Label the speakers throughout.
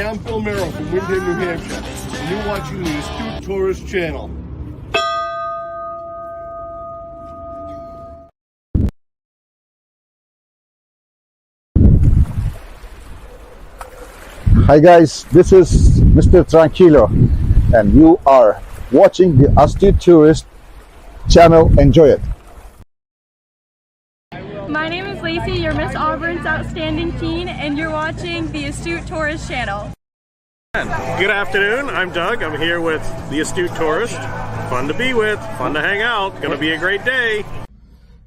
Speaker 1: I'm Bill Merrill from Windham, New Hampshire, and you're watching the Astute Tourist Channel.
Speaker 2: Hi guys, this is Mr. Tranquilo, and you are watching the Astute Tourist Channel. Enjoy it.
Speaker 3: My name is Lacey, your Miss Auburn's Outstanding Teen, and you're watching the Astute Tourist Channel.
Speaker 4: Good afternoon, I'm Doug. I'm here with the Astute Tourist. Fun to be with, fun to hang out, gonna be a great day.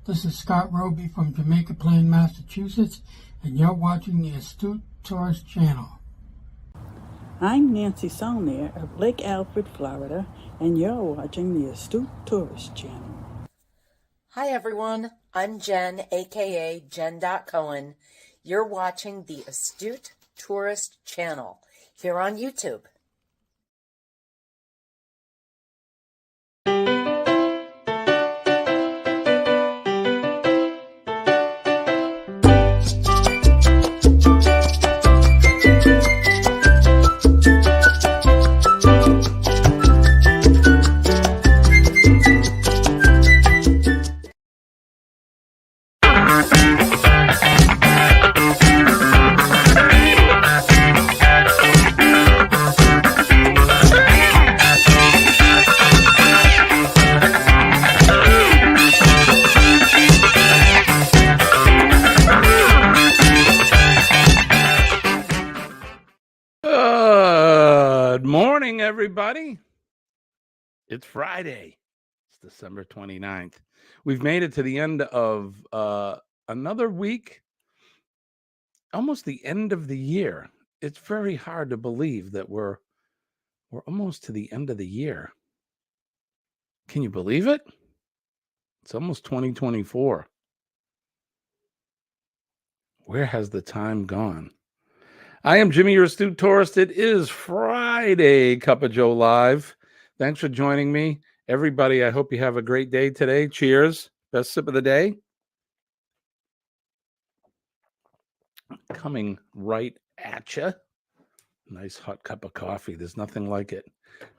Speaker 5: This is Scott Roby from Jamaica Plain, Massachusetts, and you're watching the Astute Tourist Channel.
Speaker 6: I'm Nancy Saulnier of Lake Alfred, Florida, and you're watching the Astute Tourist Channel.
Speaker 7: Hi everyone, I'm Jen, aka Jen.Cohen. You're watching the Astute Tourist Channel here on YouTube.
Speaker 8: Good morning, everybody. It's Friday. It's December 29th. We've made it to the end of another week, almost the end of the year. It's very hard to believe that we're almost to the end of the year. Can you believe it? It's almost 2024. Where has the time gone? I am Jimmy, your Astute Tourist. It is Friday, Cup of Joe Live. Thanks for joining me. Everybody, I hope you have a great day today. Cheers. Best sip of the day. Coming right at you. Nice hot cup of coffee. There's nothing like it.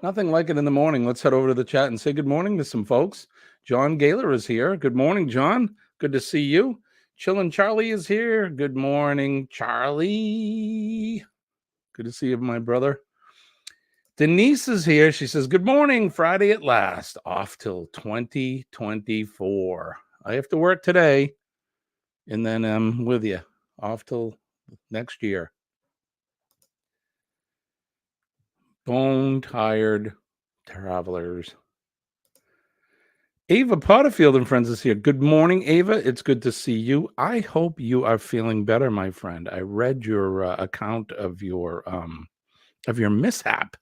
Speaker 8: Nothing like it in the morning. Let's head over to the chat and say good morning to some folks. John Gaylor is here. Good morning, John. Good to see you. Chillin' Charlie is here. Good morning, Charlie. Good to see you, my brother. Denise is here. She says, good morning, Friday at last. Off till 2024. I have to work today, and then I'm with you. Off till next year. Bone-tired travelers. Ava Potterfield and friends is here. Good morning, Ava. It's good to see you. I hope you are feeling better, my friend. I read your account of your mishap.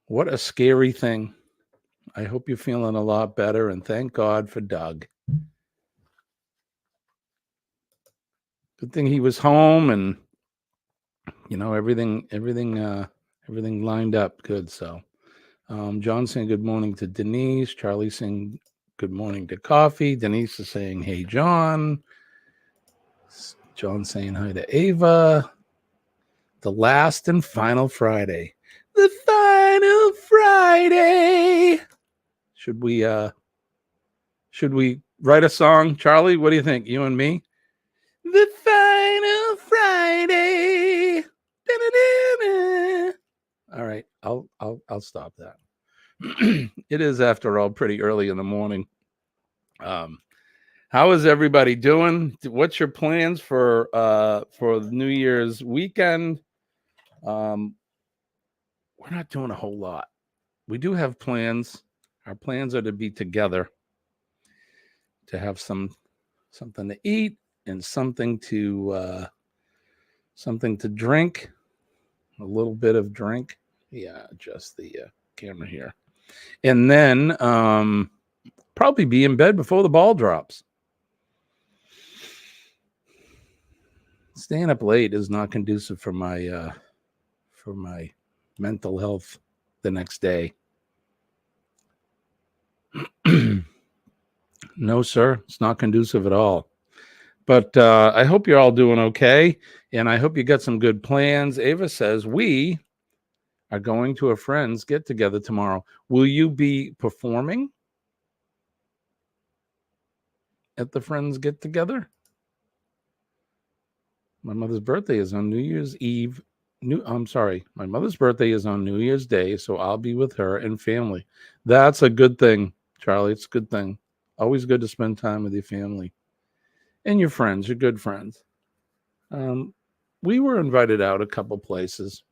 Speaker 8: What a scary thing. I hope you're feeling a lot better, and thank God for Doug. Good thing he was home, and everything lined up good. So. John saying good morning to Denise. Charlie saying good morning to Coffee. Denise is saying, hey, John. John saying hi to Ava. The last and final Friday. The final Friday. Should we write a song? Charlie, what do you think? You and me? The final Friday. Da-da-da-da. All right, I'll stop that. It is, after all, pretty early in the morning. How is everybody doing? What's your plans for New Year's weekend? We're not doing a whole lot. We do have plans. Our plans are to be together, to have something to eat and something to drink. A little bit of drink. Yeah, just the camera here. And then probably be in bed before the ball drops. Staying up late is not conducive for my mental health the next day. No, sir, it's not conducive at all. But I hope you're all doing okay, and I hope you got some good plans. Ava says we are going to a friend's get together tomorrow. Will you be performing at the friends get together? My mother's birthday is on New Year's Eve. My mother's birthday is on New Year's Day, so I'll be with her and family. That's a good thing, Charlie. It's a good thing. Always good to spend time with your family and your friends, your good friends. We were invited out a couple places.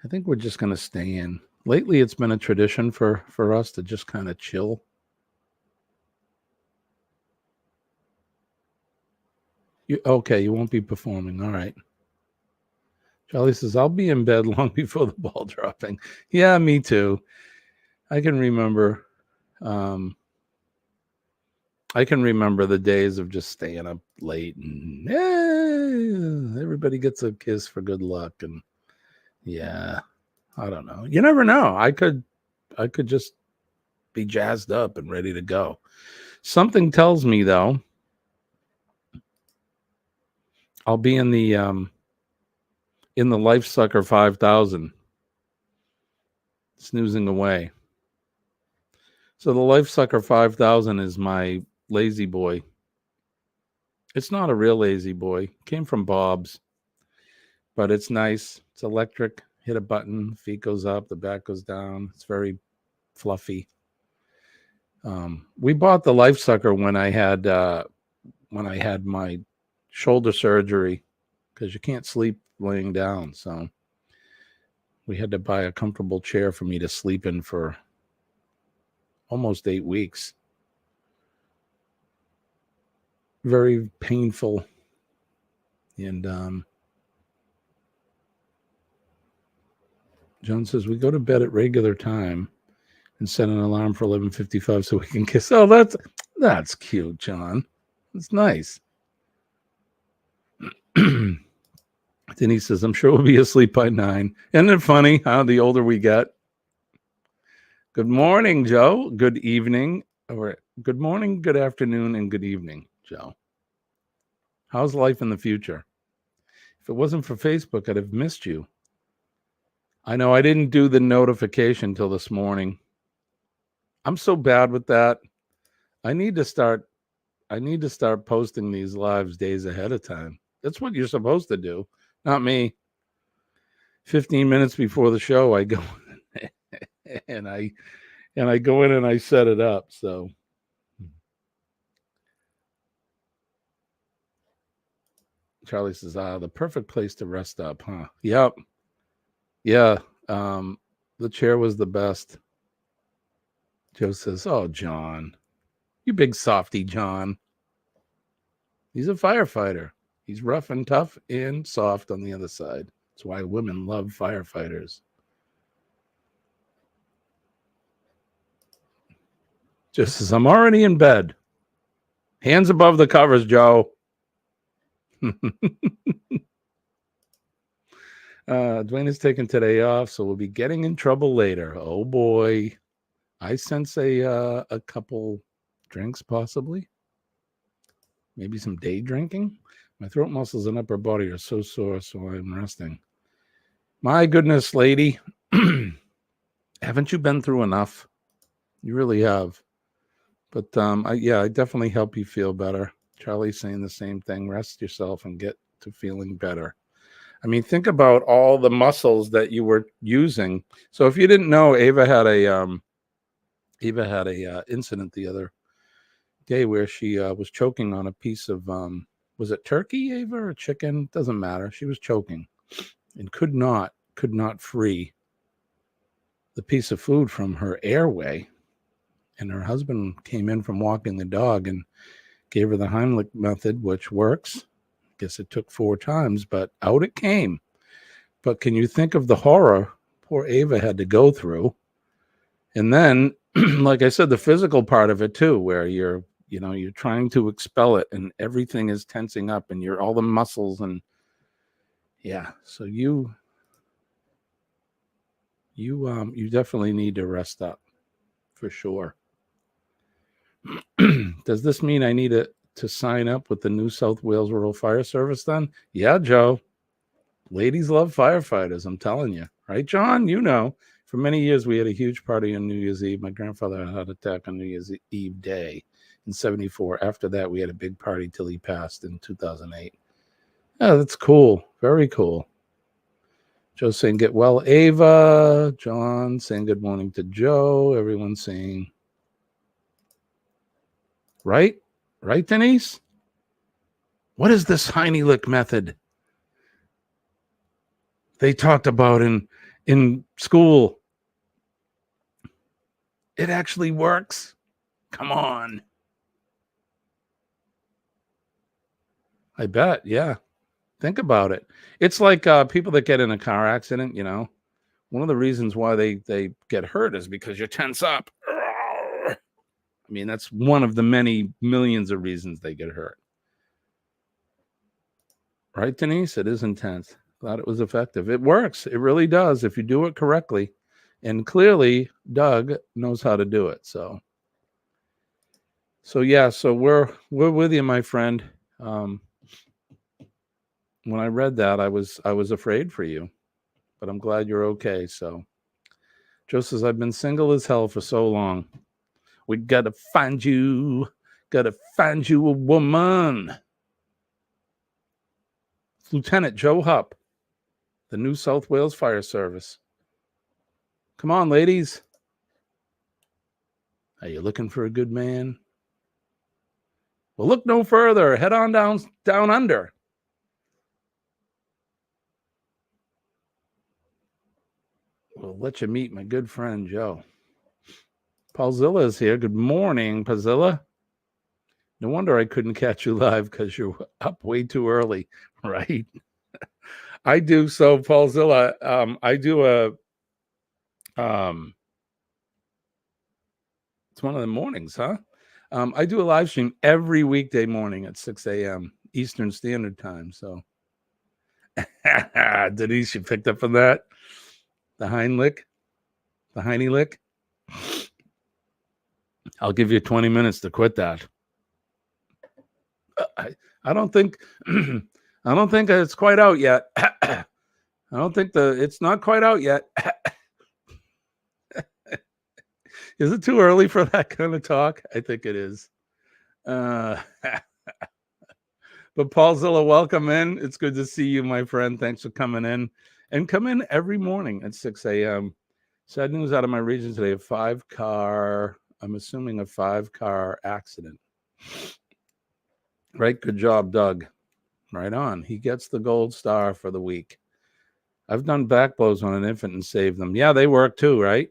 Speaker 8: I think we're just going to stay in. Lately, it's been a tradition for us to just kind of chill. You won't be performing. All right. Charlie says, I'll be in bed long before the ball dropping. Yeah, me too. I can remember the days of just staying up late and everybody gets a kiss for good luck. And yeah, I don't know. You never know. I could just be jazzed up and ready to go. Something tells me though, I'll be in the Life Sucker 5000 snoozing away. So the Life Sucker 5000 is my lazy boy. It's not a real lazy boy. It came from Bob's, but it's nice. It's electric. Hit a button, feet goes up, the back goes down. It's very fluffy. We bought the Life Sucker when I had my shoulder surgery because you can't sleep laying down. So we had to buy a comfortable chair for me to sleep in for almost 8 weeks. Very painful. And John says, we go to bed at regular time and set an alarm for 11:55 so we can kiss. Oh, that's cute, John. It's nice. Denise says, I'm sure we'll be asleep by 9. Isn't it funny how the older we get? Good morning, Joe. Good evening. Or good morning, good afternoon, and good evening, Joe. How's life in the future? If it wasn't for Facebook, I'd have missed you. I know I didn't do the notification till this morning. I'm so bad with that. I need to start posting these lives days ahead of time. That's what you're supposed to do, not me. 15 minutes before the show, I go and I go in and I set it up. So Charlie says, the perfect place to rest up, huh? Yep. Yeah. The chair was the best. Joe says, oh, John, you big softy, John. He's a firefighter. He's rough and tough and soft on the other side. That's why women love firefighters. Just says, I'm already in bed. Hands above the covers, Joe. Dwayne is taking today off, so we'll be getting in trouble later. Oh boy. I sense a couple drinks, possibly. Maybe some day drinking. My throat muscles and upper body are so sore, so I'm resting. My goodness, lady. Haven't you been through enough? You really have. But I definitely help you feel better. Charlie's saying the same thing. Rest yourself and get to feeling better. I mean, think about all the muscles that you were using. So if you didn't know, Ava had a incident the other day where she was choking on a piece of was it turkey, Ava, or chicken? Doesn't matter. She was choking and could not free the piece of food from her airway. And her husband came in from walking the dog and gave her the Heimlich method, which works. I guess it took 4 times, but out it came. But can you think of the horror poor Ava had to go through? And then, like I said, the physical part of it too, where you're trying to expel it and everything is tensing up and you're all the muscles and yeah. So you definitely need to rest up for sure. Does this mean I need to sign up with the New South Wales Rural Fire Service then? Yeah, Joe. Ladies love firefighters, I'm telling you. Right, John? You know. For many years, we had a huge party on New Year's Eve. My grandfather had a heart attack on New Year's Eve day in 74. After that, we had a big party till he passed in 2008. Yeah, that's cool. Very cool. Joe saying, get well, Ava. John saying good morning to Joe. Everyone saying, right? Right, Denise? What is this Heimlich method they talked about in school? It actually works. Come on. I bet, yeah. Think about it. It's like people that get in a car accident, you know. One of the reasons why they get hurt is because you tense up. I mean, that's one of the many millions of reasons they get hurt. Right, Denise? It is intense. Glad it was effective. It works. It really does if you do it correctly. And clearly, Doug knows how to do it. So yeah, so we're with you, my friend. When I read that, I was afraid for you, but I'm glad you're okay. So Joe says, I've been single as hell for so long. We gotta find you a woman. It's Lieutenant Joe Hupp, the New South Wales Fire Service. Come on, ladies. Are you looking for a good man? Well, look no further. Head on down under. We'll let you meet my good friend, Joe. Paulzilla is here. Good morning, Paulzilla. No wonder I couldn't catch you live because you're up way too early, right? I do. So, Paulzilla, I do it's one of the mornings, huh? I do a live stream every weekday morning at 6 a.m. Eastern Standard Time. So, Denise, you picked up on that? The Heimlich? I'll give you 20 minutes to quit that. I don't think it's quite out yet. I don't think it's not quite out yet. Is it too early for that kind of talk? I think it is. But Paulzilla, welcome in. It's good to see you, my friend. Thanks for coming in. And come in every morning at 6 a.m. Sad news out of my region today. I'm assuming a 5-car accident. Right? Good job, Doug. Right on. He gets the gold star for the week. I've done back blows on an infant and saved them. Yeah, they work too, right?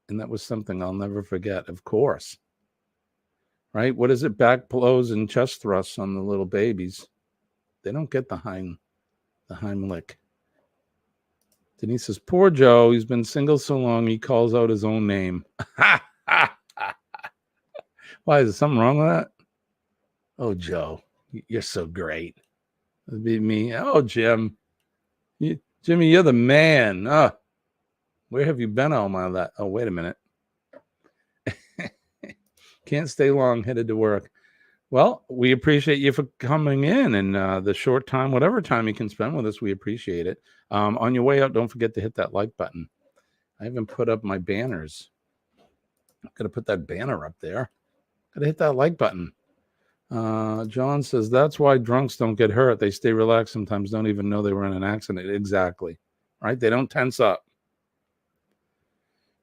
Speaker 8: And that was something I'll never forget, of course. Right? What is it? Back blows and chest thrusts on the little babies. They don't get the Heimlich. Denise says, poor Joe. He's been single so long, he calls out his own name. Why, is there something wrong with that? Oh, Joe, you're so great. That'd be me. Oh, Jim. Jimmy, you're the man. Oh, where have you been all my life? Oh, wait a minute. Can't stay long, headed to work. Well, we appreciate you for coming in and the short time, whatever time you can spend with us, we appreciate it. On your way out, don't forget to hit that like button. I haven't put up my banners. I'm going to put that banner up there. Got to hit that like button. John says, that's why drunks don't get hurt. They stay relaxed sometimes, don't even know they were in an accident. Exactly. Right? They don't tense up.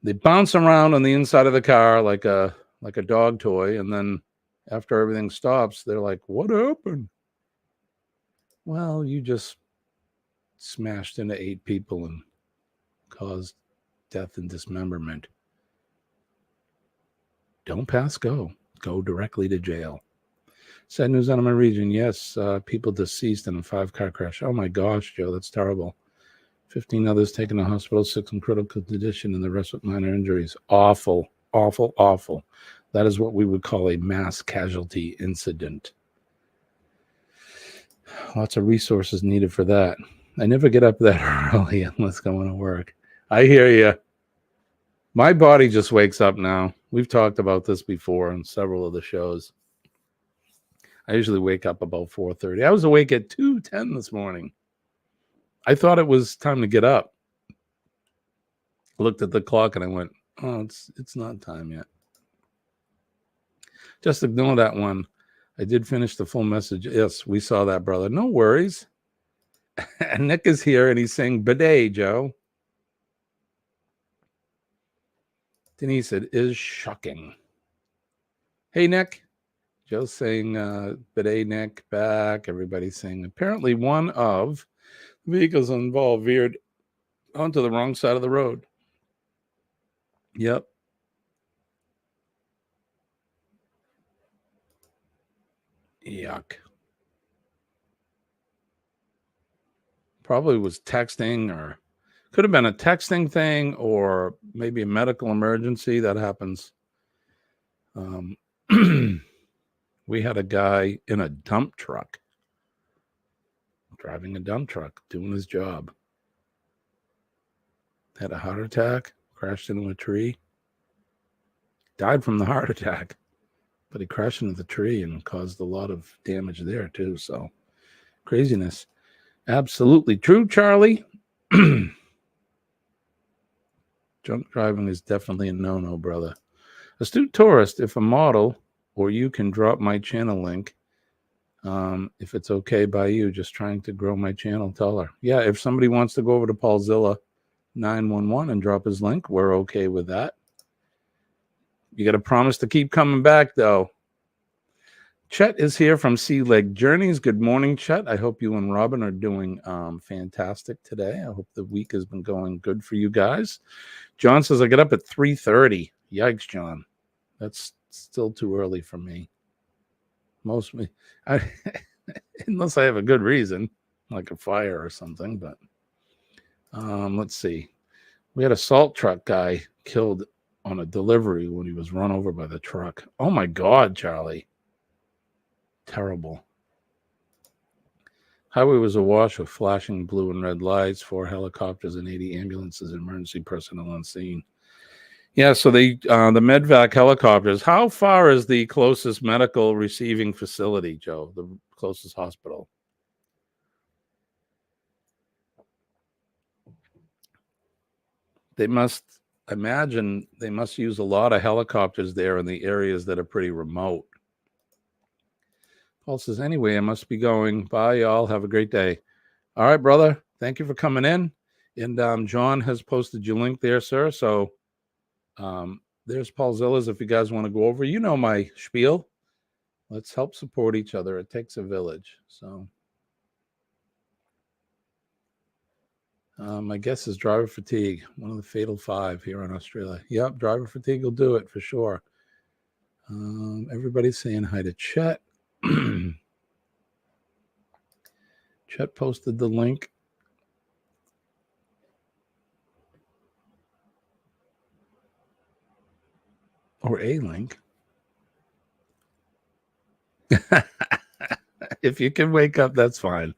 Speaker 8: They bounce around on the inside of the car like a dog toy, and then after everything stops, they're like, what happened? Well, you just smashed into 8 people and caused death and dismemberment. Don't pass go. Go directly to jail. Sad news out of my region. Yes, people deceased in a 5-car crash. Oh my gosh, Joe, that's terrible. 15 others taken to hospital, 6 in critical condition, and the rest with minor injuries. Awful, awful, awful. That is what we would call a mass casualty incident. Lots of resources needed for that. I never get up that early unless going to work. I hear you. My body just wakes up now. We've talked about this before on several of the shows. I usually wake up about 4:30. I was awake at 2:10 this morning. I thought it was time to get up. I looked at the clock and I went, oh, it's not time yet. Just ignore that one. I did finish the full message. Yes, we saw that, brother. No worries. And Nick is here and he's saying bidet, Joe. Denise, it is shocking. Hey, Nick. Joe's saying bidet, Nick, back. Everybody's saying apparently one of the vehicles involved veered onto the wrong side of the road. Yep. Yuck. Probably was texting, or could have been a texting thing, or maybe a medical emergency that happens. We had a guy in a dump truck, driving a dump truck, doing his job. Had a heart attack, crashed into a tree, died from the heart attack, but he crashed into the tree and caused a lot of damage there too. So craziness. Absolutely true, Charlie. Drunk driving is definitely a no-no, brother. Astute tourist, if a model or you can drop my channel link, if it's okay by you, just trying to grow my channel, tell her. Yeah, if somebody wants to go over to Paulzilla 911 and drop his link, we're okay with that. You got to promise to keep coming back, though. Chet is here from Sea Leg Journeys. Good morning, Chet. I hope you and Robin are doing fantastic today. I hope the week has been going good for you guys. John says, I get up at 3:30. Yikes, John. That's still too early for me. Unless I have a good reason, like a fire or something. But let's see. We had a salt truck guy killed on a delivery when he was run over by the truck. Oh, my God, Charlie. Terrible. Highway was awash with flashing blue and red lights, 4 helicopters and 80 ambulances and emergency personnel on scene. Yeah, so the medvac helicopters. How far is the closest medical receiving facility, Joe? The closest hospital? They must use a lot of helicopters there in the areas that are pretty remote. Paul says, anyway, I must be going. Bye, y'all. Have a great day. All right, brother. Thank you for coming in. And John has posted your link there, sir. So there's Paulzilla's if you guys want to go over. You know my spiel. Let's help support each other. It takes a village. So my guess is driver fatigue, one of the fatal 5 here in Australia. Yep, driver fatigue will do it for sure. Everybody's saying hi to Chet. Chet posted the link. Or a link. If you can wake up, that's fine.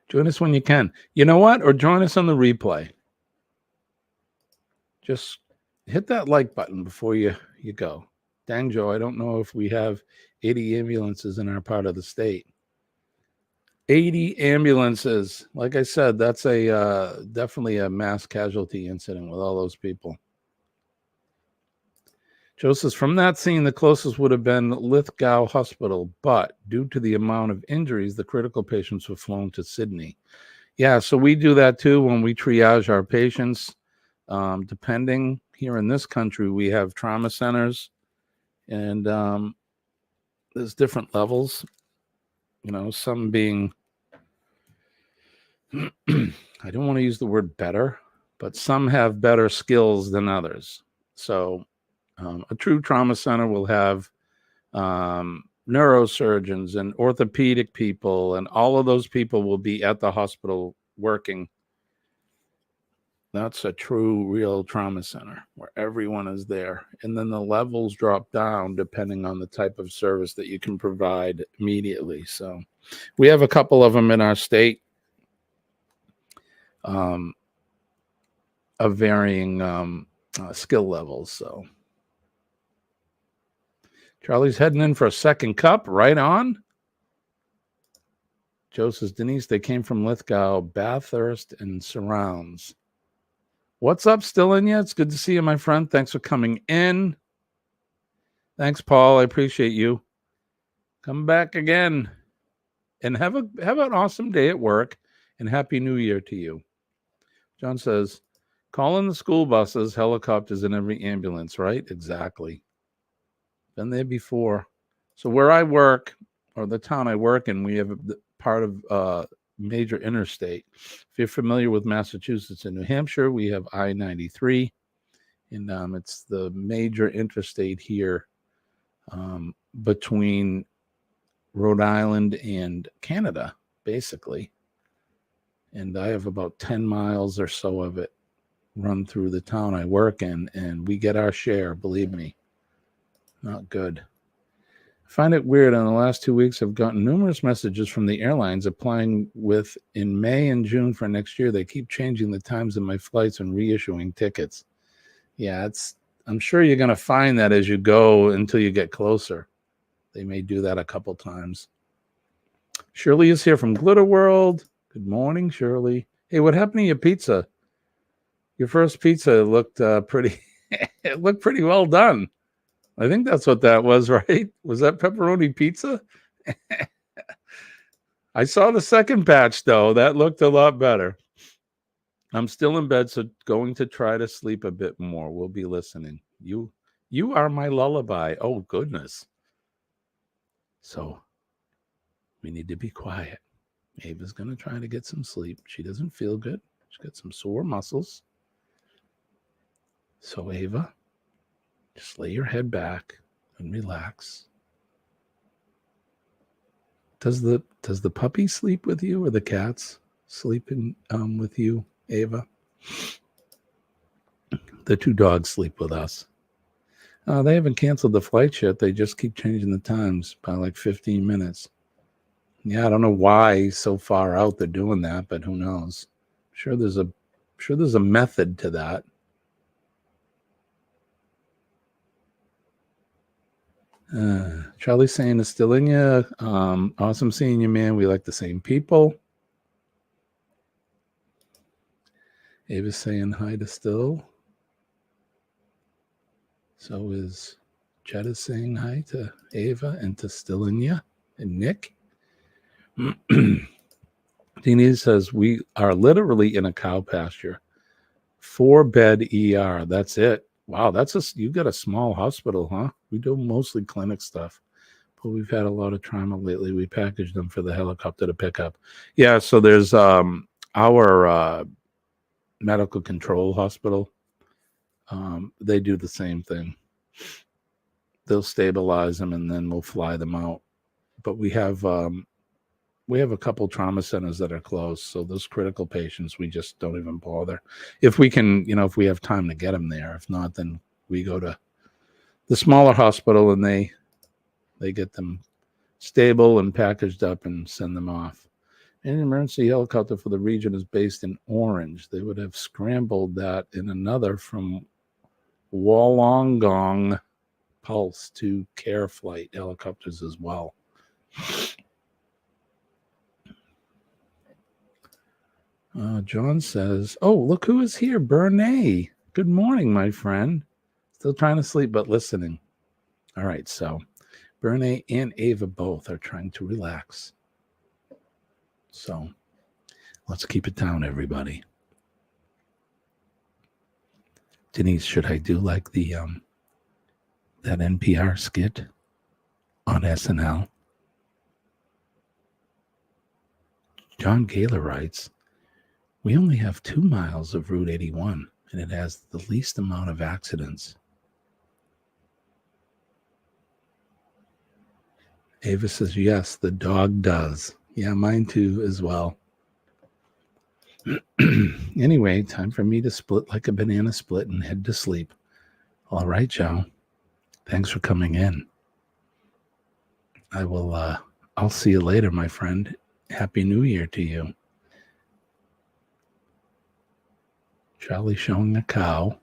Speaker 8: Join us when you can. You know what? Or join us on the replay. Just hit that like button before you go. Dang, Joe, I don't know if we have 80 ambulances in our part of the state. 80 ambulances. Like I said, that's a definitely a mass casualty incident with all those people. Joe says, from that scene, the closest would have been Lithgow Hospital, but due to the amount of injuries, the critical patients were flown to Sydney. Yeah, so we do that too when we triage our patients. Depending, here in this country, we have trauma centers, and there's different levels. You know, some being, I don't want to use the word better, but some have better skills than others. So a true trauma center will have neurosurgeons and orthopedic people, and all of those people will be at the hospital working. That's a true, real trauma center where everyone is there. And then the levels drop down depending on the type of service that you can provide immediately. So we have a couple of them in our state of varying skill levels. So Charlie's heading in for a second cup. Right on. Joe says, Denise, they came from Lithgow, Bathurst, and surrounds. What's up, still in you? It's good to see you, my friend. Thanks for coming in. Thanks, Paul. I appreciate you. Come back again. And have an awesome day at work. And Happy New Year to you. John says, call in the school buses, helicopters, and every ambulance, right? Exactly. Been there before. So where I work, or the town I work in, we have part of major interstate. If you're familiar with Massachusetts and New Hampshire, we have I-93, and it's the major interstate here between Rhode Island and Canada, basically. And I have about 10 miles or so of it run through the town I work in, and we get our share, believe me. Not good. I find it weird. In the last 2 weeks, I've gotten numerous messages from the airlines applying with in May and June for next year. They keep changing the times of my flights and reissuing tickets. Yeah, I'm sure you're going to find that as you go until you get closer. They may do that a couple times. Shirley is here from Glitter World. Good morning, Shirley. Hey, what happened to your pizza? Your first pizza looked pretty. It looked pretty well done. I think that's what that was, right? Was that pepperoni pizza? I saw the second batch, though. That looked a lot better. I'm still in bed, so going to try to sleep a bit more. We'll be listening. You are my lullaby. Oh, goodness. So we need to be quiet. Ava's going to try to get some sleep. She doesn't feel good. She's got some sore muscles. So, Ava, just lay your head back and relax. Does the puppy sleep with you, or the cats sleeping with you, Ava? The two dogs sleep with us. They haven't canceled the flight yet. They just keep changing the times by like 15 minutes. Yeah, I don't know why so far out they're doing that, but who knows? I'm sure there's a method to that. Charlie's saying it's still in you. Awesome seeing you, man. We like the same people. Ava's saying hi to Still. So is Jetta saying hi to Ava and to Stillinya and Nick. Denise says, we are literally in a cow pasture. 4-bed ER. That's it. Wow, you got a small hospital, huh? We do mostly clinic stuff, but we've had a lot of trauma lately. We packaged them for the helicopter to pick up. Yeah, so there's our medical control hospital. They do the same thing. They'll stabilize them and then we'll fly them out. But we have a couple trauma centers that are closed, so those critical patients, we just don't even bother. If we can, if we have time to get them there. If not, then we go to the smaller hospital and they get them stable and packaged up and send them off. An emergency helicopter for the region is based in Orange. They would have scrambled that in another from Wollongong Pulse to Care Flight helicopters as well. John says, oh, look who is here, Bernay. Good morning, my friend. Still trying to sleep, but listening. All right, so Bernay and Ava both are trying to relax. So let's keep it down, everybody. Denise, should I do like the that NPR skit on SNL? John Gaylor writes, we only have 2 miles of Route 81, and it has the least amount of accidents. Ava says, yes, the dog does. Yeah, mine too as well. Anyway, time for me to split like a banana split and head to sleep. All right, Joe. Thanks for coming in. I'll see you later, my friend. Happy New Year to you. Charlie showing a cow.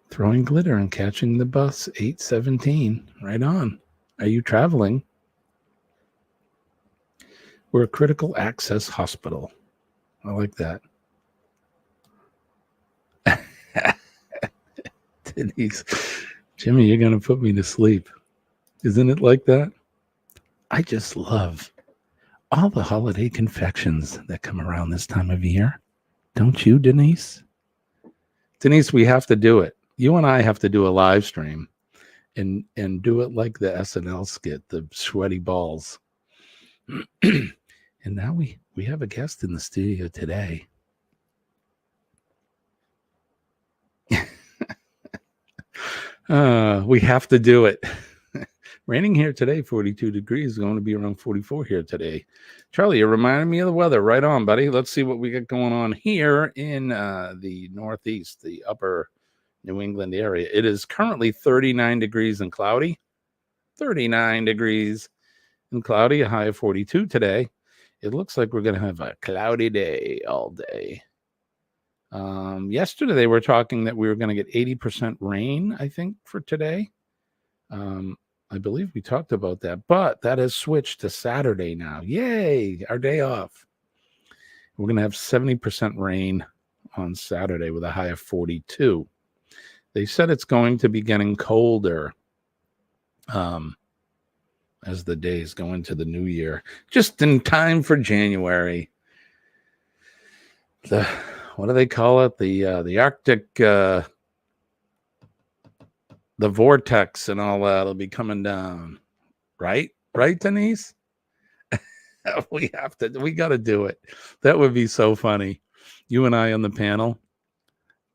Speaker 8: Throwing glitter and catching the bus 817. Right on. Are you traveling? We're a critical access hospital. I like that. Denise, Jimmy, you're going to put me to sleep. Isn't it like that? I just love all the holiday confections that come around this time of year. Don't you, Denise? Denise, we have to do it. You and I have to do a live stream and do it like the SNL skit, the sweaty balls. And now we have a guest in the studio today. We have to do it. Raining here today, 42 degrees, going to be around 44 here today. Charlie, you're reminding me of the weather. Right on, buddy. Let's see what we got going on here in the Northeast, the upper New England area. It is currently 39 degrees and cloudy. 39 degrees and cloudy, a high of 42 today. It looks like we're going to have a cloudy day all day. Yesterday, they were talking that we were going to get 80% rain, I think, for today. I believe we talked about that, but that has switched to Saturday now. Yay, our day off. We're going to have 70% rain on Saturday with a high of 42. They said it's going to be getting colder as the days go into the new year, just in time for January. What do they call it? The Arctic, the vortex and all that will be coming down. Right, Denise? We got to do it. That would be so funny. You and I on the panel.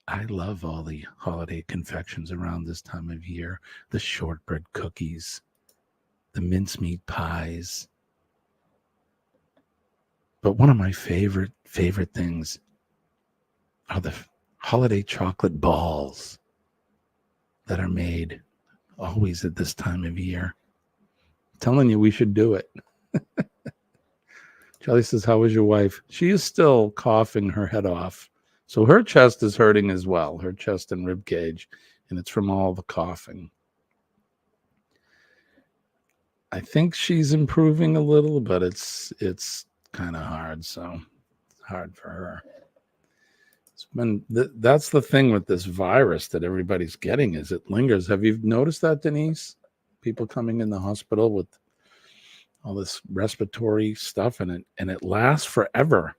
Speaker 8: I love all the holiday confections around this time of year. The shortbread cookies, the mincemeat pies. But one of my favorite things are the holiday chocolate balls that are made always at this time of year. I'm telling you, we should do it. Charlie says, how is your wife? She is still coughing her head off. So her chest is hurting as well, her chest and rib cage, and it's from all the coughing. I think she's improving a little, but it's kind of hard, so it's hard for her. That's the thing with this virus that everybody's getting, is it lingers. Have you noticed that, Denise? People coming in the hospital with all this respiratory stuff, and it lasts forever.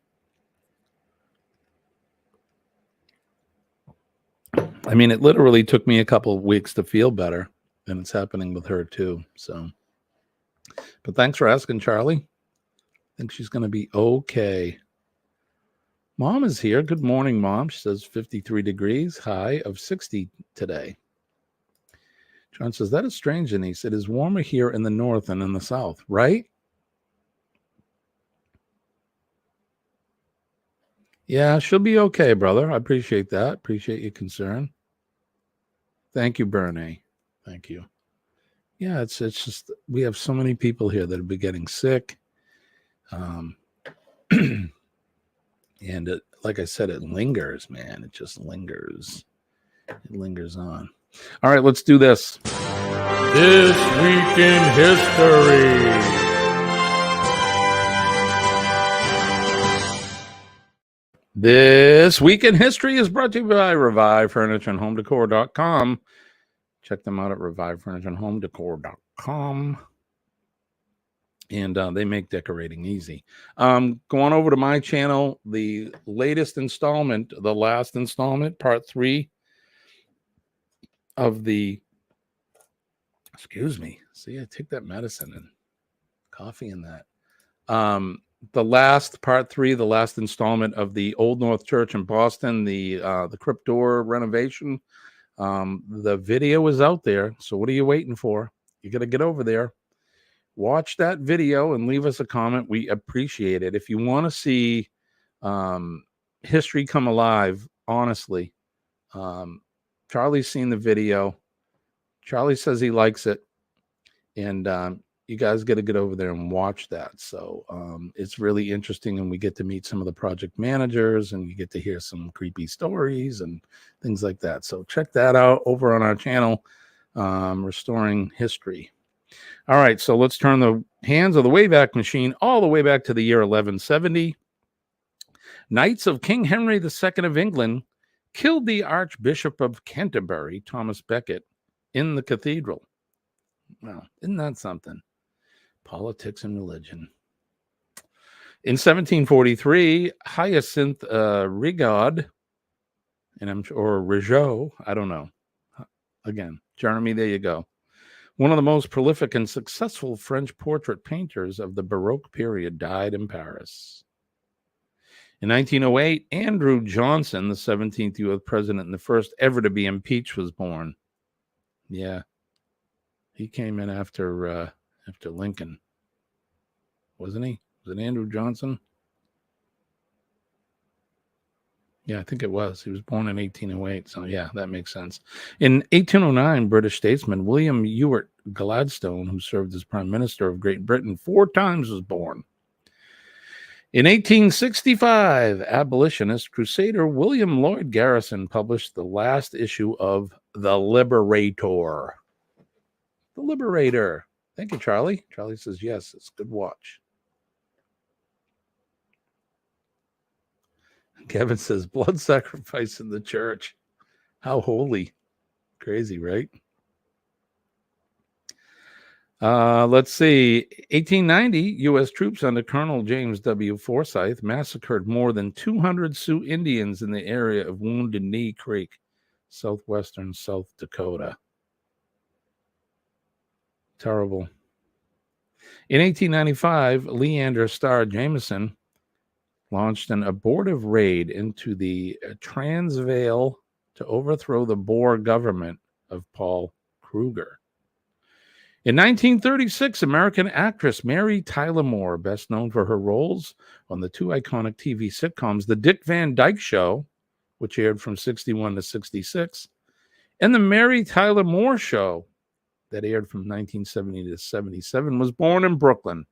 Speaker 8: I mean, it literally took me a couple of weeks to feel better, and it's happening with her too. So, but thanks for asking, Charlie. I think she's going to be okay. Mom is here. Good morning, Mom. She says 53 degrees, high of 60 today. John says, that is strange, Denise. It is warmer here in the north than in the south, right? Yeah, she'll be okay, brother. I appreciate that. Appreciate your concern. Thank you, Bernie. Thank you. Yeah, it's just, we have so many people here that have been getting sick. And like I said, it lingers, man. It just lingers. It lingers on. All right, let's do this. This Week in History. This Week in History is brought to you by Revive Furniture and Home Decor.com. Check them out at Revive Furniture and Home Decor.com. And they make decorating easy. Going over to my channel, the latest installment, the last installment, part 3 of the, excuse me. See, I take that medicine and coffee and that. The last part 3, the last installment of the Old North Church in Boston, the crypt door renovation. The video is out there. So what are you waiting for? You got to get over there. Watch that video and leave us a comment. We appreciate it. If you want to see history come alive, honestly, Charlie's seen the video. Charlie says he likes it. And you guys got to get over there and watch that. So it's really interesting. And we get to meet some of the project managers, and you get to hear some creepy stories and things like that. So check that out over on our channel, Restoring History. All right, so let's turn the hands of the Wayback Machine all the way back to the year 1170. Knights of King Henry II of England killed the Archbishop of Canterbury, Thomas Becket, in the cathedral. Well, isn't that something? Politics and religion. In 1743, Hyacinth Rigaud, or Rigaud, I don't know. Again, Jeremy, there you go. One of the most prolific and successful French portrait painters of the Baroque period, died in Paris. In 1908, Andrew Johnson, the 17th U.S. president and the first ever to be impeached, was born. Yeah, he came in after Lincoln, wasn't he? Was it Andrew Johnson? Yeah, I think it was. He was born in 1808, so yeah, that makes sense. In 1809, British statesman William Ewart Gladstone, who served as Prime Minister of Great Britain 4 times, was born. In 1865, abolitionist crusader William Lloyd Garrison published the last issue of The Liberator. The Liberator. Thank you, Charlie. Charlie says, yes, it's a good watch. Kevin says, blood sacrifice in the church. How holy. Crazy, right? Let's see. 1890, U.S. troops under Colonel James W. Forsyth massacred more than 200 Sioux Indians in the area of Wounded Knee Creek, southwestern South Dakota. Terrible. In 1895, Leander Starr Jameson launched an abortive raid into the Transvaal to overthrow the Boer government of Paul Kruger. In 1936, American actress Mary Tyler Moore, best known for her roles on the 2 iconic TV sitcoms, The Dick Van Dyke Show, which aired from 61 to 66, and The Mary Tyler Moore Show, that aired from 1970 to 77, was born in Brooklyn.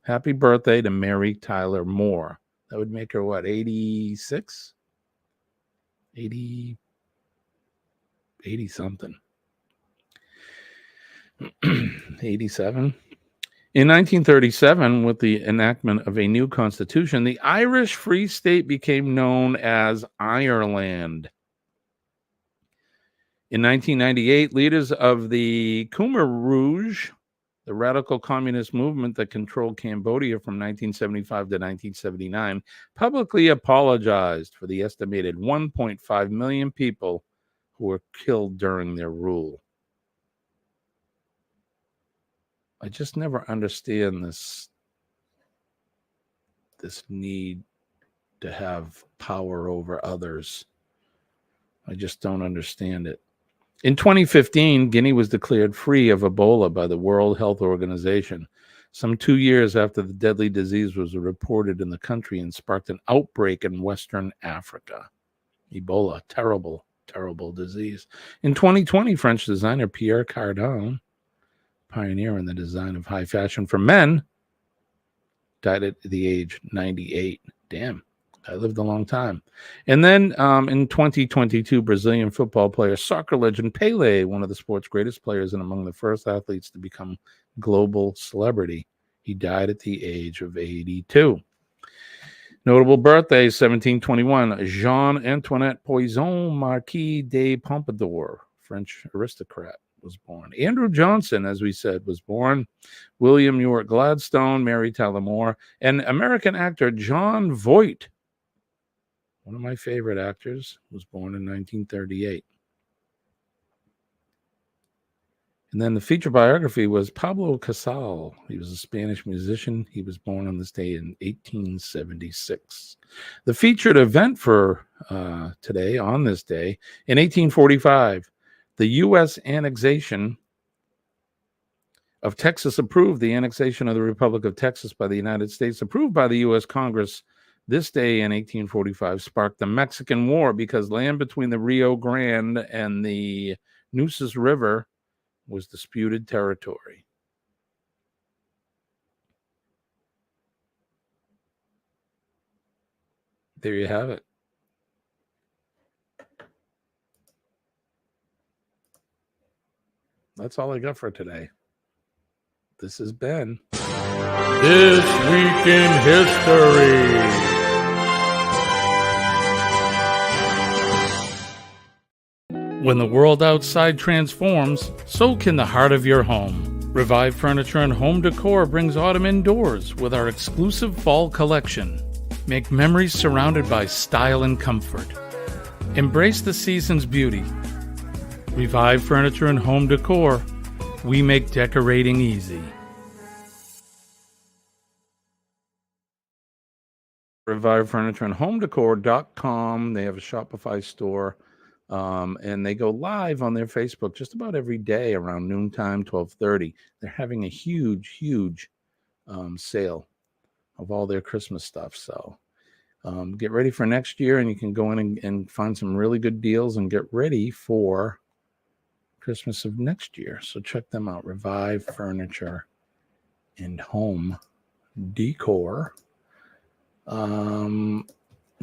Speaker 8: Happy birthday to Mary Tyler Moore. That would make her, what, 86? 80 something. 87. In 1937, with the enactment of a new constitution, the Irish Free State became known as Ireland. In 1998, leaders of the Khmer Rouge, the radical communist movement that controlled Cambodia from 1975 to 1979, publicly apologized for the estimated 1.5 million people who were killed during their rule. I just never understand this need to have power over others. I just don't understand it. In 2015, Guinea was declared free of Ebola by the World Health Organization, some 2 years after the deadly disease was reported in the country and sparked an outbreak in Western Africa. Ebola, terrible, terrible disease. In 2020, French designer Pierre Cardin, pioneer in the design of high fashion for men, died at the age 98. Damn. I lived a long time. And then in 2022, Brazilian football player, soccer legend Pelé, one of the sport's greatest players and among the first athletes to become global celebrity. He died at the age of 82. Notable birthdays, 1721, Jean-Antoinette Poisson, Marquis de Pompadour, French aristocrat, was born. Andrew Johnson, as we said, was born. William Ewart Gladstone, Mary Tyler Moore, and American actor John Voight, one of my favorite actors, was born in 1938. And then the feature biography was Pablo Casal. He was a Spanish musician. He was born on this day in 1876. The featured event for today, on this day, in 1845, the U.S. annexation of Texas approved. The annexation of the Republic of Texas by the United States, approved by the U.S. Congress this day in 1845, sparked the Mexican War because land between the Rio Grande and the Nueces River was disputed territory. There you have it. That's all I got for today. This has been This Week in History. When the world outside transforms, so can the heart of your home. Revive Furniture and Home Decor brings autumn indoors with our exclusive fall collection. Make memories surrounded by style and comfort. Embrace the season's beauty. Revive Furniture and Home Decor. We make decorating easy. Revive Furniture and Home Decor.com. They have a Shopify store. And they go live on their Facebook just about every day around noontime, 12:30. They're having a huge sale of all their Christmas stuff. So get ready for next year, and you can go in and find some really good deals and get ready for Christmas of next year. So check them out. Revive Furniture and Home Decor.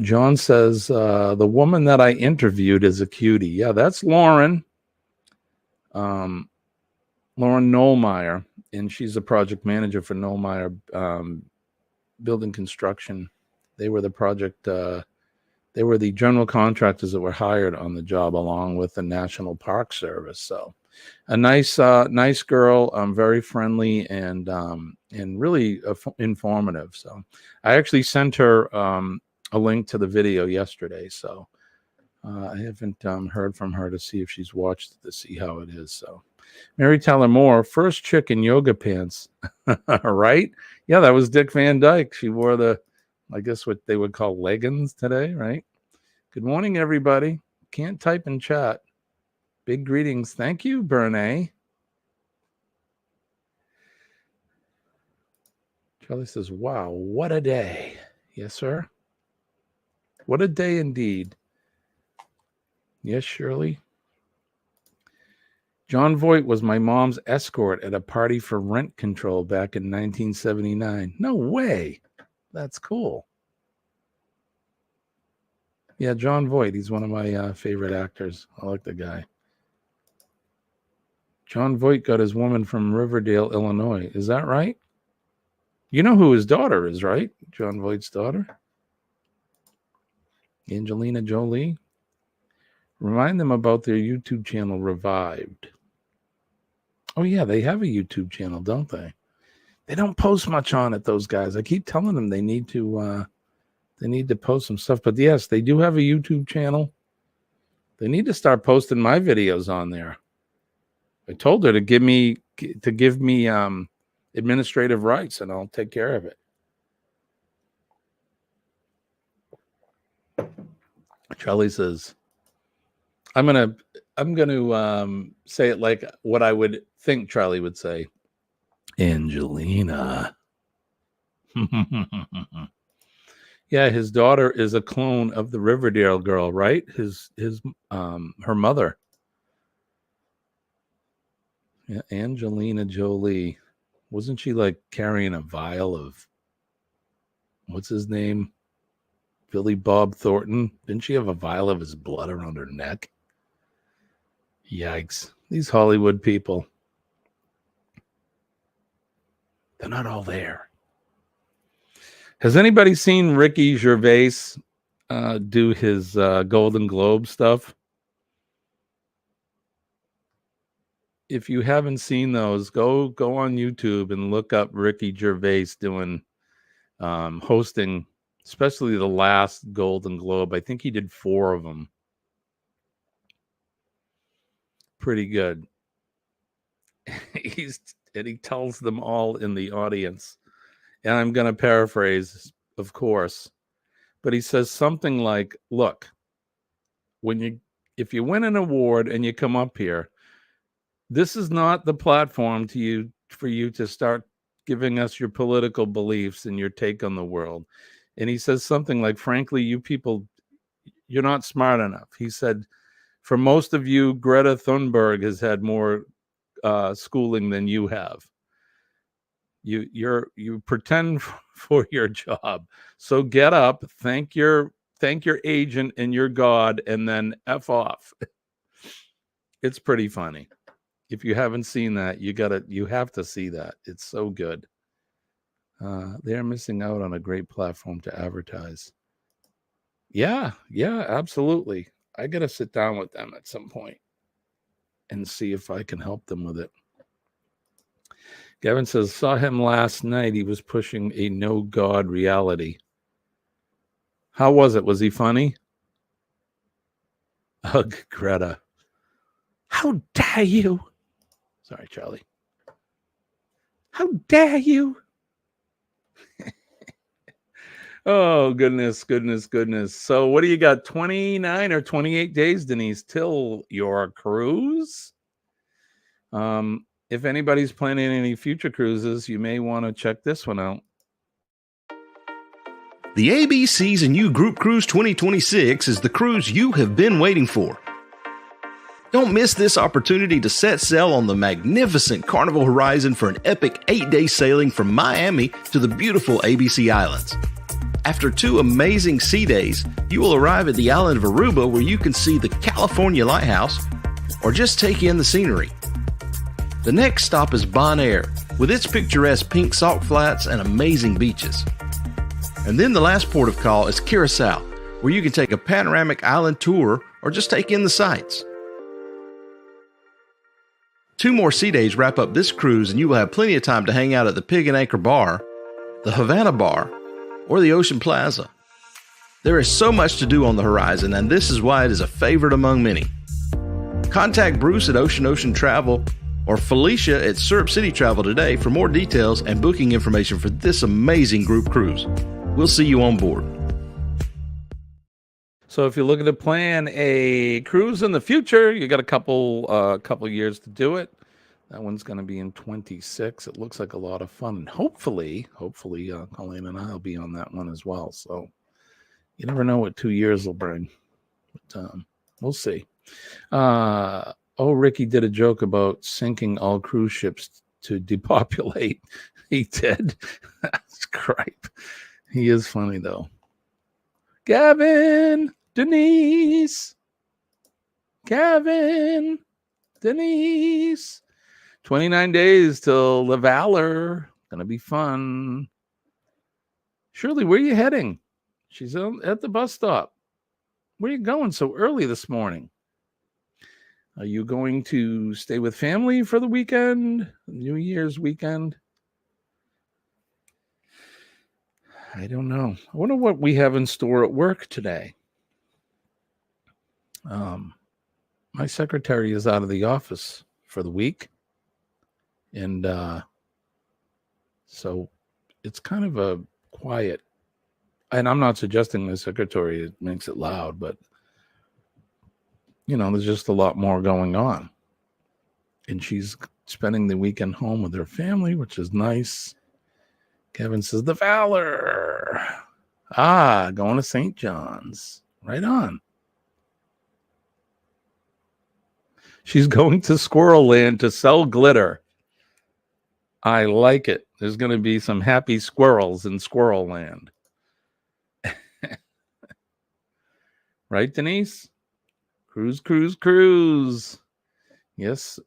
Speaker 8: John says, the woman that I interviewed is a cutie. Yeah, that's Lauren. Lauren Nollmeyer, and she's a project manager for Nollmeyer Building Construction. They were the project, they were the general contractors that were hired on the job along with the National Park Service. So a nice girl, very friendly and really informative. So I actually sent her a link to the video yesterday, so I haven't heard from her to see if she's watched it, to see how it is. So Mary Tyler Moore, first chick in yoga pants. Right? Yeah, that was Dick Van Dyke. She wore the, I guess what they would call leggings today, right? Good morning, everybody. Can't type in chat. Big greetings. Thank you, Bernay. Charlie says, wow, what a day. Yes, sir. What a day indeed. Yes, Shirley. John Voight was my mom's escort at a party for rent control back in 1979. No way. That's cool. Yeah, John Voight. He's one of my favorite actors. I like the guy. John Voight got his woman from Riverdale, Illinois. Is that right? You know who his daughter is, right? John Voight's daughter. Angelina Jolie. Remind them about their YouTube channel, Revived. Oh, yeah, they have a YouTube channel, don't they? They don't post much on it, those guys. I keep telling them they need to post some stuff. But yes, they do have a YouTube channel. They need to start posting my videos on there. I told her to give me administrative rights, and I'll take care of it. Charlie says, I'm gonna say it like what I would think Charlie would say. Angelina. Yeah, his daughter is a clone of the Riverdale girl, right? Her mother. Yeah, Angelina Jolie. Wasn't she like carrying a vial of, what's his name? Billy Bob Thornton. Didn't she have a vial of his blood around her neck? Yikes. These Hollywood people. They're not all there. Has anybody seen Ricky Gervais do his Golden Globe stuff? If you haven't seen those, go on YouTube and look up Ricky Gervais doing hosting, especially the last Golden Globe. I think he did 4 of them. Pretty good. He tells them all in the audience, and I'm going to paraphrase, of course, but he says something like, look, if you win an award and you come up here, this is not the platform for you to start giving us your political beliefs and your take on the world. And he says something like, frankly, you people, you're not smart enough. He said, for most of you, Greta Thunberg has had more schooling than you have. You pretend for your job. So get up, thank your agent and your God, and then F off. It's pretty funny. If you haven't seen that, you have to see that. It's so good. They're missing out on a great platform to advertise. Yeah, absolutely. I got to sit down with them at some point and see if I can help them with it. Gavin says, saw him last night. He was pushing a no God reality. How was it? Was he funny? Ugh, Greta. How dare you? Sorry, Charlie. How dare you? Oh, goodness. So what do you got? 29 or 28 days, Denise, till your cruise? If anybody's planning any future cruises, you may want to check this one out.
Speaker 9: The ABC's and You Group Cruise 2026 is the cruise you have been waiting for. Don't miss this opportunity to set sail on the magnificent Carnival Horizon for an epic 8-day sailing from Miami to the beautiful ABC Islands. After 2 amazing sea days, you will arrive at the island of Aruba where you can see the California Lighthouse or just take in the scenery. The next stop is Bonaire with its picturesque pink salt flats and amazing beaches. And then the last port of call is Curacao, where you can take a panoramic island tour or just take in the sights. 2 more sea days wrap up this cruise and you will have plenty of time to hang out at the Pig and Anchor Bar, the Havana Bar, or the Ocean Plaza. There is so much to do on the horizon, and this is why it is a favorite among many. Contact Bruce at Ocean Travel or Felicia at Syrup City Travel today for more details and booking information for this amazing group cruise. We'll see you on board.
Speaker 8: So if you're looking to plan a cruise in the future, you got a couple years to do it. That one's going to be in 26. It looks like a lot of fun. And hopefully, Colleen and I will be on that one as well. So you never know what 2 years will bring. But we'll see. Ricky did a joke about sinking all cruise ships to depopulate. He did. That's gripe. He is funny, though. Gavin, Denise. 29 days till the Valor. Gonna be fun. Shirley, where are you heading? She's at the bus stop. Where are you going so early this morning? Are you going to stay with family for the weekend? New Year's weekend? I don't know. I wonder what we have in store at work today. My secretary is out of the office for the week. And so it's kind of a quiet, and I'm not suggesting the secretary makes it loud, but there's just a lot more going on. And she's spending the weekend home with her family, which is nice. Kevin says, the Valor. Going to St. John's. Right on. She's going to Squirrel Land to sell glitter. I like it. There's going to be some happy squirrels in Squirrel Land. Right, Denise? Cruise. Yes,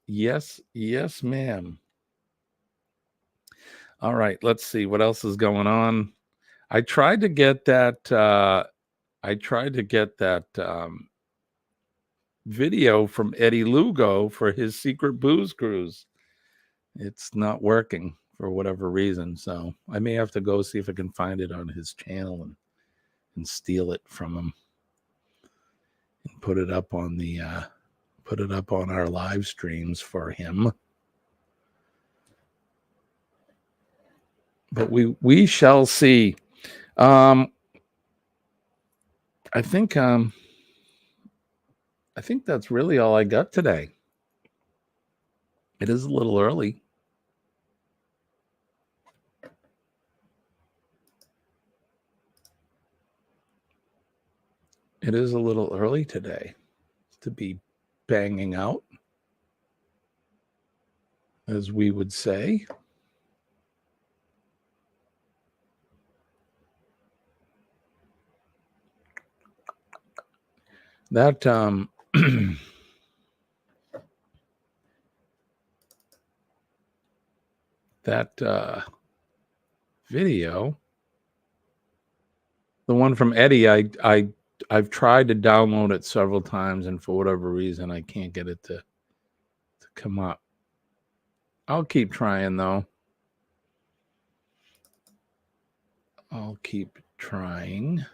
Speaker 8: ma'am. All right, let's see what else is going on. I tried to get that video from Eddie Lugo for his secret booze cruise. It's not working for whatever reason, so I may have to go see if I can find it on his channel and steal it from him and put it up on our live streams for him. But we shall see. I think that's really all I got today. It is a little early. It is a little early today to be banging out, as we would say. That that video, the one from Eddie, I've tried to download it several times, and for whatever reason, I can't get it to come up. I'll keep trying, though. I'll keep trying.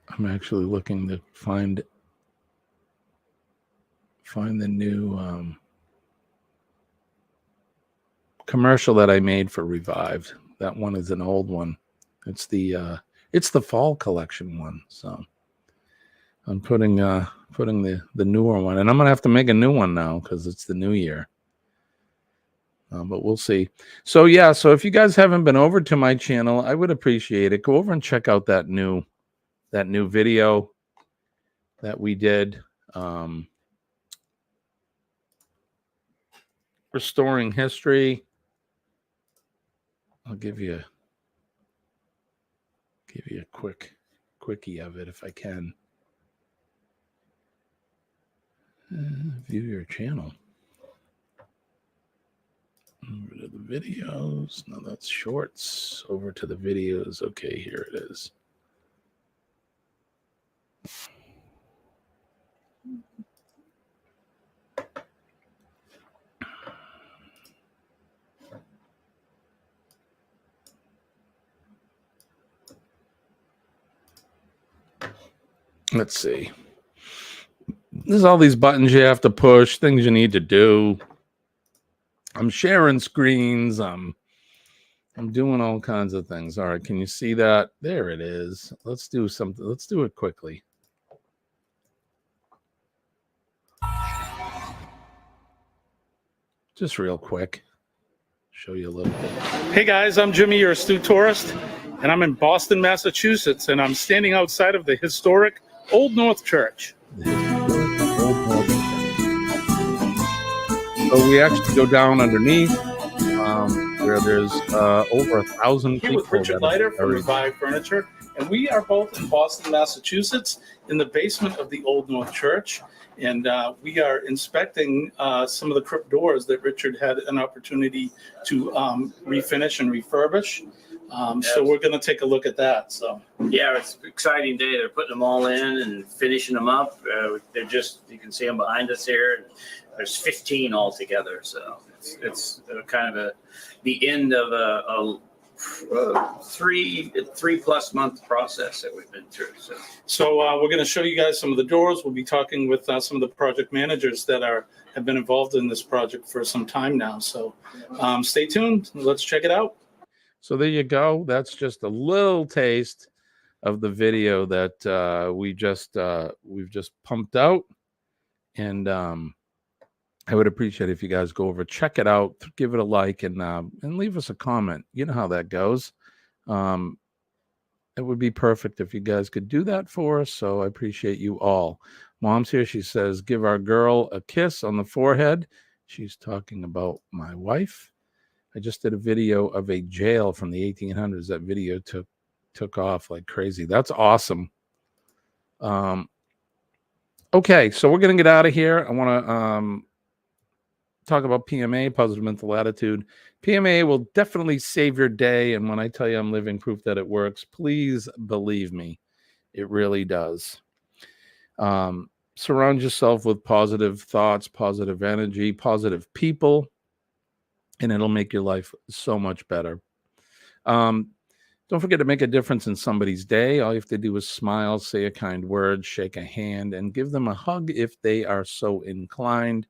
Speaker 8: I'm actually looking to find the new commercial that I made for Revived. That one is an old one. It's the fall collection one. So I'm putting the newer one, and I'm gonna have to make a new one now because it's the new year. But we'll see. So yeah, so if you guys haven't been over to my channel, I would appreciate it. Go over and check out that new video that we did. Restoring history. I'll give you a quickie of it if I can. View your channel. Over to the videos. No, that's shorts. Over to the videos. Okay, here it is. Let's see. There's all these buttons you have to push, things you need to do. I'm sharing screens. I'm doing all kinds of things. All right, can you see that? There it is. Let's do something. Let's do it quickly. Just real quick. Show you a little bit. Hey guys, I'm Jimmy, your astute tourist, and I'm in Boston, Massachusetts, and I'm standing outside of the historic Old North Church. So we actually go down underneath where there's over 1,000 people. Here with Richard Leiter from Revive Furniture, and we are both in Boston, Massachusetts, in the basement of the Old North Church, and we are inspecting some of the crypt doors that Richard had an opportunity to refinish and refurbish. So we're going to take a look at that. So
Speaker 10: yeah, it's an exciting day. They're putting them all in and finishing them up. They're just, you can see them behind us here. There's 15 altogether. So it's kind of the end of a 3+ month process that we've been through.
Speaker 8: So we're going to show you guys some of the doors. We'll be talking with some of the project managers that have been involved in this project for some time now. So stay tuned. Let's check it out. So there you go. That's just a little taste of the video that we've just pumped out, and I would appreciate it if you guys go over, check it out, give it a like, and leave us a comment. You know how that goes. It would be perfect if you guys could do that for us. So I appreciate you all. Mom's here. She says, "Give our girl a kiss on the forehead." She's talking about my wife. I just did a video of a jail from the 1800s. That video took off like crazy. That's awesome. Okay, so we're going to get out of here. I want to talk about PMA, positive mental attitude. PMA will definitely save your day. And when I tell you I'm living proof that it works, please believe me, it really does. Surround yourself with positive thoughts, positive energy, positive people, and it'll make your life so much better. Don't forget to make a difference in somebody's day. All you have to do is smile, say a kind word, shake a hand, and give them a hug if they are so inclined.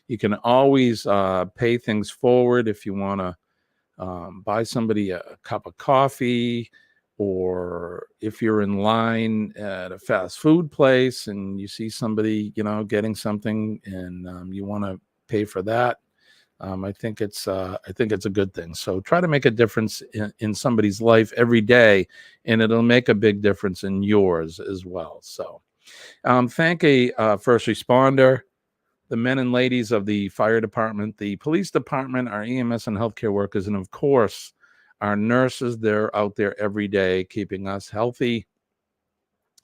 Speaker 8: You can always pay things forward if you want to buy somebody a cup of coffee, or if you're in line at a fast food place and you see somebody, getting something, and you want to pay for that. I think it's a good thing. So try to make a difference in somebody's life every day, and it'll make a big difference in yours as well. So thank a first responder, the men and ladies of the fire department, the police department, our EMS and healthcare workers, and of course, our nurses. They're out there every day keeping us healthy.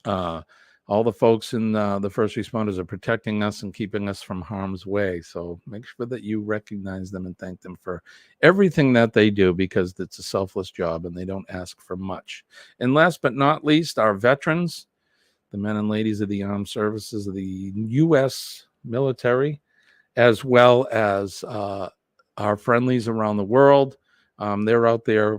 Speaker 8: A all the folks in the first responders are protecting us and keeping us from harm's way. So make sure that you recognize them and thank them for everything that they do, because it's a selfless job and they don't ask for much. And last but not least, our veterans, the men and ladies of the armed services of the U.S. military, as well as our friendlies around the world. They're out there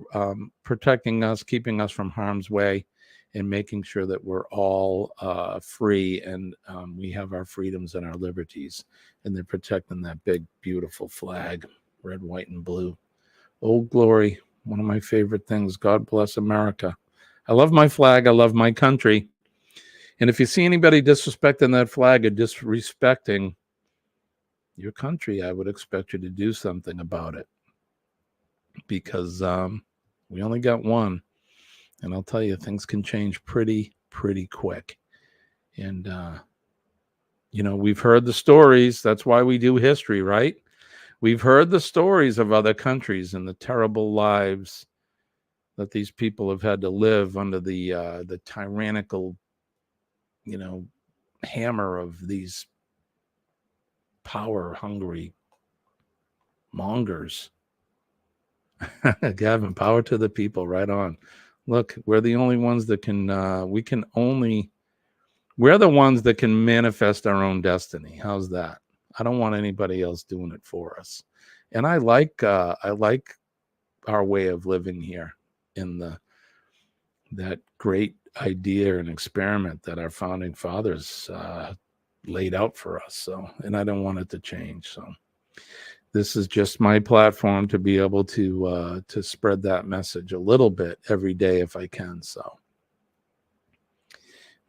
Speaker 8: protecting us, keeping us from harm's way, and making sure that we're all free and we have our freedoms and our liberties. And they're protecting that big, beautiful flag, red, white, and blue. Old Glory, one of my favorite things. God bless America. I love my flag. I love my country. And if you see anybody disrespecting that flag or disrespecting your country, I would expect you to do something about it, because we only got one. And I'll tell you, things can change pretty quick. And, we've heard the stories. That's why we do history, right? We've heard the stories of other countries and the terrible lives that these people have had to live under the tyrannical, hammer of these power-hungry mongers. Gavin, power to the people, right on. Look, we're the only ones that can, we're the ones that can manifest our own destiny. How's that? I don't want anybody else doing it for us. And I like our way of living here in that great idea and experiment that our founding fathers laid out for us. So, and I don't want it to change. So this is just my platform to be able to spread that message a little bit every day if I can. So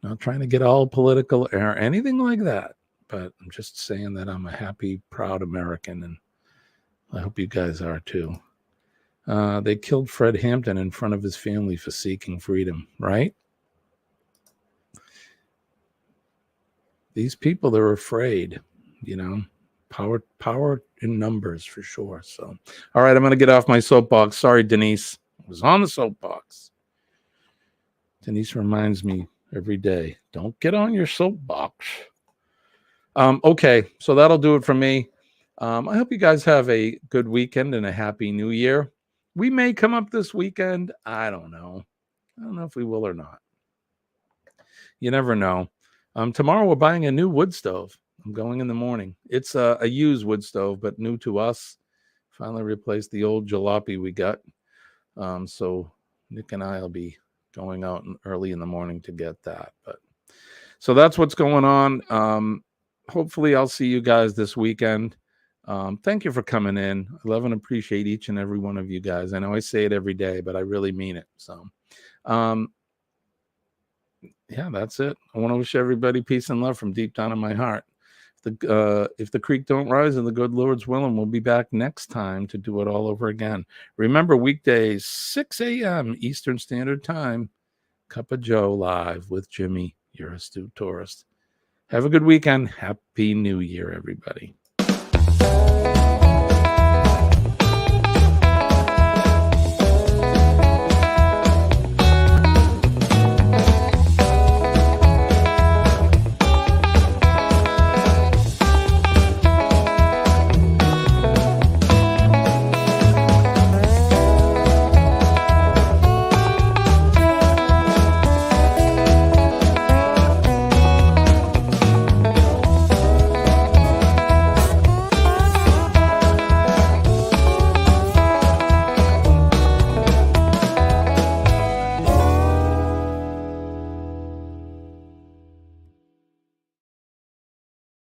Speaker 8: not trying to get all political or anything like that, but I'm just saying that I'm a happy, proud American, and I hope you guys are too. They killed Fred Hampton in front of his family for seeking freedom, right? These people, they're afraid, power in numbers for sure. So, all right, I'm going to get off my soapbox. Sorry, Denise. I was on the soapbox. Denise reminds me every day, don't get on your soapbox. Okay, so that'll do it for me. I hope you guys have a good weekend and a happy new year. We may come up this weekend. I don't know. I don't know if we will or not. You never know. Tomorrow we're buying a new wood stove. I'm going in the morning. It's a used wood stove, but new to us. Finally replaced the old jalopy we got. So Nick and I will be going out early in the morning to get that. But so that's what's going on. Hopefully I'll see you guys this weekend. Thank you for coming in. I love and appreciate each and every one of you guys. I know I say it every day, but I really mean it. So, yeah, that's it. I want to wish everybody peace and love from deep down in my heart. If the creek don't rise and the good Lord's willing, we'll be back next time to do it all over again. Remember, weekdays, 6 a.m. Eastern Standard Time, Cup of Joe live with Jimmy, your astute tourist. Have a good weekend. Happy New Year, everybody.